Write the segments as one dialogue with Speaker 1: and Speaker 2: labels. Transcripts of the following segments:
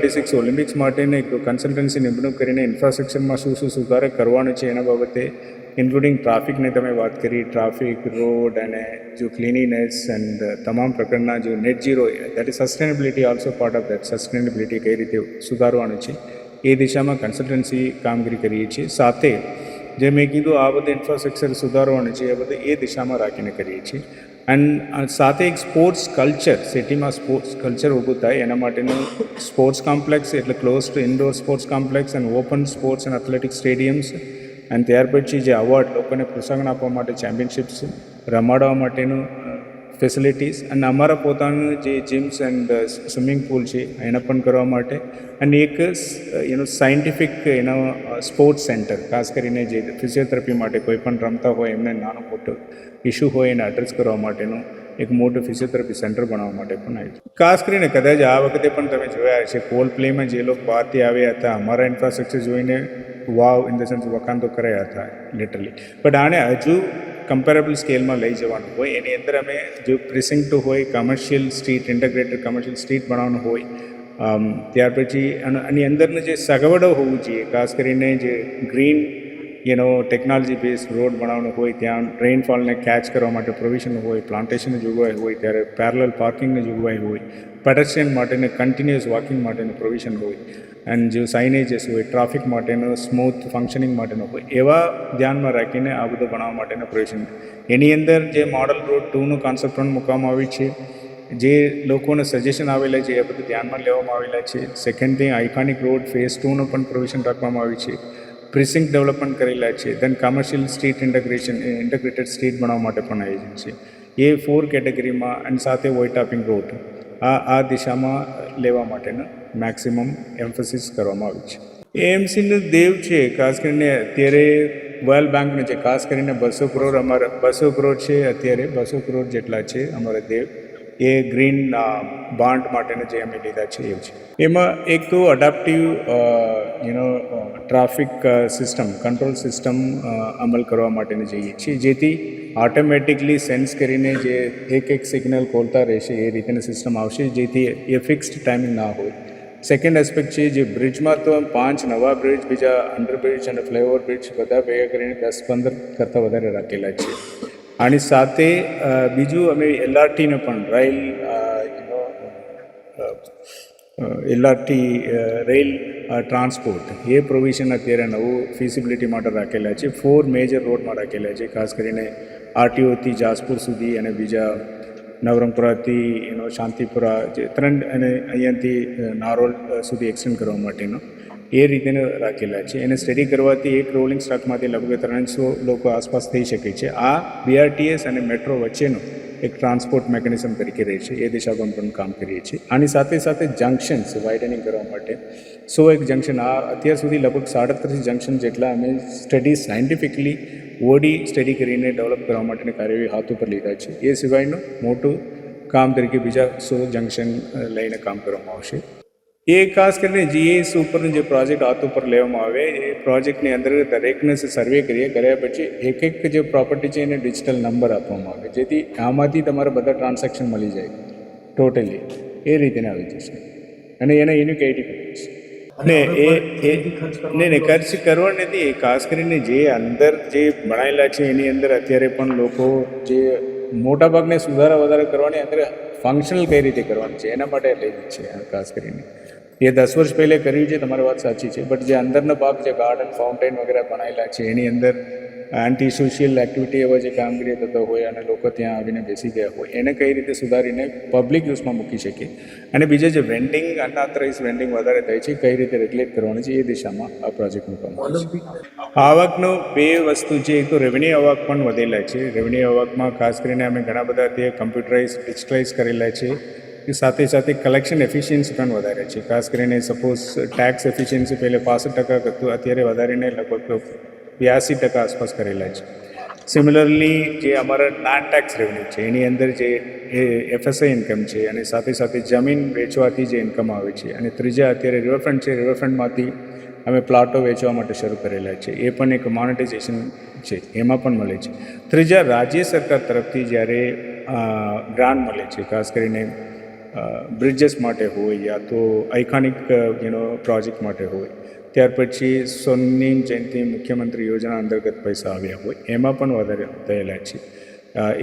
Speaker 1: 2026 Olympics માટેને એક consultancy નિમણૂક કરીને ઇન્ફ્રાસ્ટ્રક્ચરમાં શું શું સુધારો કરવાનો છે એના બાબતે ઇન્ક્લુડિંગ ટ્રાફિકની તમે વાત કરી, ટ્રાફિક, રોડ અને જો ક્લીનીનેસ એન્ડ તમામ પ્રકારના જો net zero that is sustainability also part of that sustainability કઈ રીતે સુધારવાનું છે એ દિશામાં કન્સલ્ટન્સી કામગીરી કરીએ છીએ. સાથે જે મેં કીધું આ બધું ઇન્ફ્રાસ્ટ્રક્ચર સુધારવાનું છે એ બધું એ દિશામાં રાખીને કરીએ છીએ. એન્ડ સાથે એક સ્પોર્ટ્સ કલ્ચર, સિટીમાં સ્પોર્ટ્સ કલ્ચર ઊભું થાય એના માટેનું સ્પોર્ટ્સ કોમ્પ્લેક્સ એટલે close to indoor sports complex and open sports and athletic stadiums અને ત્યાર પછી જે અવોર્ડ લોકોને પ્રોત્સાહન આપવા માટે ચેમ્પિયનશિપ્સ રમાડવા માટેનું ફેસિલિટીઝ અને અમારા પોતાનું જે જીમ્સ એન્ડ સ્વિમિંગ પૂલ છે એના પણ કરવા માટે અને એક સાયન્ટિફિક સ્પોર્ટ્સ સેન્ટર ખાસ કરીને જે ફિઝિયોથેરાપી માટે કોઈ પણ રમતા હોય એમને નાનો મોટો ઇસ્યુ હોય એને એડ્રેસ કરવા માટેનું એક મોટું ફિઝિયોથેરાપી સેન્ટર બનાવવા માટે પણ આવ્યું છે. ખાસ કરીને કદાચ આ વખતે પણ તમે જોયા છે કોલ પ્લેમાં જે લોકો બહારથી આવ્યા હતા અમારા ઇન્ફ્રાસ્ટ્રક્ચર જોઈને વાવ ઇન ધ સેન્સ વખાણ તો કર્યા હતા લિટરલી. બટ આને હજુ કમ્પેરેબલ સ્કેલમાં લઈ જવાનું હોય એની અંદર અમે જો પ્રિસિન્ક્ટ હોય કમર્શિયલ સ્ટ્રીટ ઇન્ટગ્રેટેડ કમર્શિયલ સ્ટ્રીટ બનાવવાનું હોય ત્યાર પછી આની અંદરનું જે સગવડો હોવું જોઈએ ખાસ કરીને જે ગ્રીન ટેકનોલોજી બેઝ રોડ બનાવવાનો હોય, ત્યાં રેઇનફોલને કેચ કરવા માટે પ્રોવિઝન હોય, પ્લાન્ટેશનની જોગવાઈ હોય, ત્યારે પેરેલલ પાર્કિંગની જોગવાઈ હોય, પેડેસ્ટ્રિયન માટેને કન્ટિન્યુઅસ વોકિંગ માટેનું પ્રોવિઝન હોય અને જો સાઇનેજીસ હોય, ટ્રાફિક માટેનો સ્મૂથ ફંક્શનિંગ માટેનો હોય, એવા ધ્યાનમાં રાખીને આ બધું બનાવવા માટેનું પ્રોવિઝન. એની અંદર જે મોડલ રોડ 2નું કોન્સેપ્ટ પણ મૂકવામાં આવ્યું છે, જે લોકોને સજેશન આવેલા છે એ બધું ધ્યાનમાં લેવામાં આવેલા છે. Second thing iconic road phase 2નું પણ પ્રોવિઝન રાખવામાં આવ્યું છે. પ્રિસિન્ક ડેવલપમેન્ટ કરેલા છે. Then commercial street integrated street બનાવવા માટે પણ આયોજન છે. એ 4 કેટેગરીમાં અને સાથે વોઇટ ટાપિંગ રોડ આ દિશામાં લેવા માટેનું મેક્સિમમ એમ્ફોસિસ કરવામાં આવ્યું છે. એએમસીનું દેવ છે ખાસ કરીને અત્યારે વર્લ્ડ બેંકનું છે, ખાસ કરીને 200 કરોડ અમારા 200 કરોડ છે અત્યારે 200 કરોડ જેટલા છે અમારા દેવ. એ ગ્રીન બોન્ડ માટેના જે અમે લીધા છે એવું છે. એમાં એક તો અડાપ્ટિવ ટ્રાફિક સિસ્ટમ કંટ્રોલ સિસ્ટમ અમલ કરવા માટેની જઈએ છીએ, જેથી ઓટોમેટિકલી સેન્સ કરીને જે એક સિગ્નલ ખોલતા રહેશે એ રીતેની સિસ્ટમ આવશે, જેથી એ ફિક્સ્ડ ટાઈમિંગ ના હોય. સેકન્ડ એસ્પેક્ટ છે જે બ્રિજમાં તો 5 નવા બ્રિજ, બીજા અંડરબ્રિજ અને ફ્લાયઓવર બ્રિજ બધા ભેગા કરીને 10-15 કરતાં વધારે રાખેલા છે. આની સાથે બીજું અમે એલઆરટીને પણ રેલ ટ્રાન્સપોર્ટ એ પ્રોવિઝન અત્યારે નવું ફિઝિબિલિટી માટે રાખેલા છે. 4 મેજર રોડમાં રાખેલા છે, ખાસ કરીને આરટીઓથી જાસપુર સુધી અને બીજા નવરંગપુરાથી શાંતિપુરા જે 3 અને અહીંયાથી નારોલ સુધી એક્સટેન્ડ કરવા માટેનો એ રીતેને રાખેલા છે. એને સ્ટડી કરવાથી એક રોલિંગ સ્ટોકમાંથી લગભગ 300 લોકો આસપાસ થઈ શકે છે. આ બીઆરટીએસ અને મેટ્રો વચ્ચેનો એક ટ્રાન્સપોર્ટ મેકેનિઝમ તરીકે રહે છે. એ દિશામાં પણ કામ કરીએ છીએ. આની સાથે સાથે જંક્શન્સ વાઇડનિંગ કરવા માટે 101 જંક્શન અત્યાર સુધી લગભગ 37 જંક્શન જેટલા અમે સાયન્ટિફિકલી ઓડી સ્ટડી કરીને ડેવલપ કરવા માટેની કાર્યવાહી હાથ ઉપર લીધા છે. એ સિવાયનું મોટું કામ તરીકે બીજા 100 જંક્શન લઈને કામ કરવામાં આવશે. એ ખાસ કરીને જીએસ ઉપરનો જે પ્રોજેક્ટ હાથ ઉપર લેવામાં આવે એ પ્રોજેક્ટની અંદર દરેકને સર્વે કર્યા પછી એક જે પ્રોપર્ટી છે એને ડિજિટલ નંબર આપવામાં આવે, જેથી આમાંથી તમારે બધા ટ્રાન્ઝેક્શન મળી જાય ટોટલી એ રીતે આવી જશે અને એને યુનિક આઈડી ને એ ખર્ચ કરવો નથી. ખાસ કરીને જે અંદર જે ભણાયેલા છે એની અંદર અત્યારે પણ લોકો જે મોટાભાગને સુધારા વધારા કરવાની અંદર ફંક્શનલ કઈ રીતે કરવાનું છે એના માટે લઈ છે. ખાસ કરીને એ 10 વર્ષ પહેલે કર્યું છે, તમારી વાત સાચી છે, બટ જે અંદરનો ભાગ જે ગાર્ડન ફાઉન્ટેન વગેરે બનાવેલા છે એની અંદર એન્ટી સોશિયલ એક્ટિવિટી એવા જે કામગીરી થતો હોય અને લોકો ત્યાં આવીને બેસી ગયા હોય એને કઈ રીતે સુધારીને પબ્લિક યુઝમાં મૂકી શકે અને બીજા જે વેન્ડિંગ અનઓથોરાઇઝ વેન્ડિંગ વધારે થાય છે કઈ રીતે રેગ્યુલેટ કરવાની છે એ દિશામાં આ પ્રોજેક્ટ મૂકવામાં છે. આવકનો 2 વસ્તુ છે. એક તો રેવન્યુ આવક પણ વધેલા છે. રેવન્યુ આવકમાં ખાસ કરીને અમે ઘણા બધા તે કમ્પ્યુટરાઇઝ ડિજિટલાઇઝ કરેલા છે. સાથે સાથે કલેક્શન એફિશિયન્સી પણ વધારે છે. ખાસ કરીને સપોઝ ટેક્સ એફિશિયન્સી પહેલે 65% કરતું અત્યારે વધારીને લગભગ 82% આસપાસ કરેલા છે. સિમિલરલી જે અમારા નોન ટેક્સ રેવન્યુ છે એની અંદર જે એફએસઆઈ ઇન્કમ છે અને સાથે સાથે જમીન વેચવાથી જે ઇન્કમ આવે છે અને ત્રીજા અત્યારે રિવરફ્રન્ટ છે, રિવરફ્રન્ટમાંથી અમે પ્લાટો વેચવા માટે શરૂ કરેલા છે. એ પણ એક મોનેટાઇઝેશન છે, એમાં પણ મળે છે. ત્રીજા રાજ્ય સરકાર તરફથી જ્યારે ગ્રાન્ટ મળે છે, ખાસ કરીને બ્રિજેસ માટે હોય યા તો આઇકોનિક પ્રોજેક્ટ માટે હોય. ત્યાર પછી સ્વર્ણિમ જયંતિ મુખ્યમંત્રી યોજના અંતર્ગત પૈસા આવ્યા હોય એમાં પણ વધારે થયેલા છે.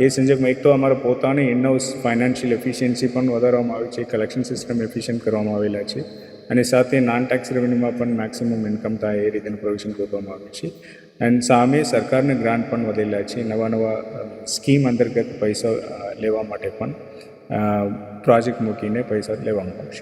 Speaker 1: એ સંજોગમાં એક તો અમારા પોતાની ઇનહાઉસ ફાઇનાન્શિયલ એફિશિયન્સી પણ વધારવામાં આવી છે, કલેક્શન સિસ્ટમ એફિશિયન્ટ કરવામાં આવેલા છે અને સાથે નોન ટેક્સ રેવન્યુમાં પણ મેક્સિમમ ઇન્કમ થાય એ રીતેનું પ્રોવિઝન કરવામાં આવ્યું છે. એન્ડ સામે સરકારને ગ્રાન્ટ પણ વધેલા છે. નવા સ્કીમ અંતર્ગત પૈસા લેવા માટે પણ પ્રોજેક્ટ મૂકીને પૈસા લેવામાં આવશે.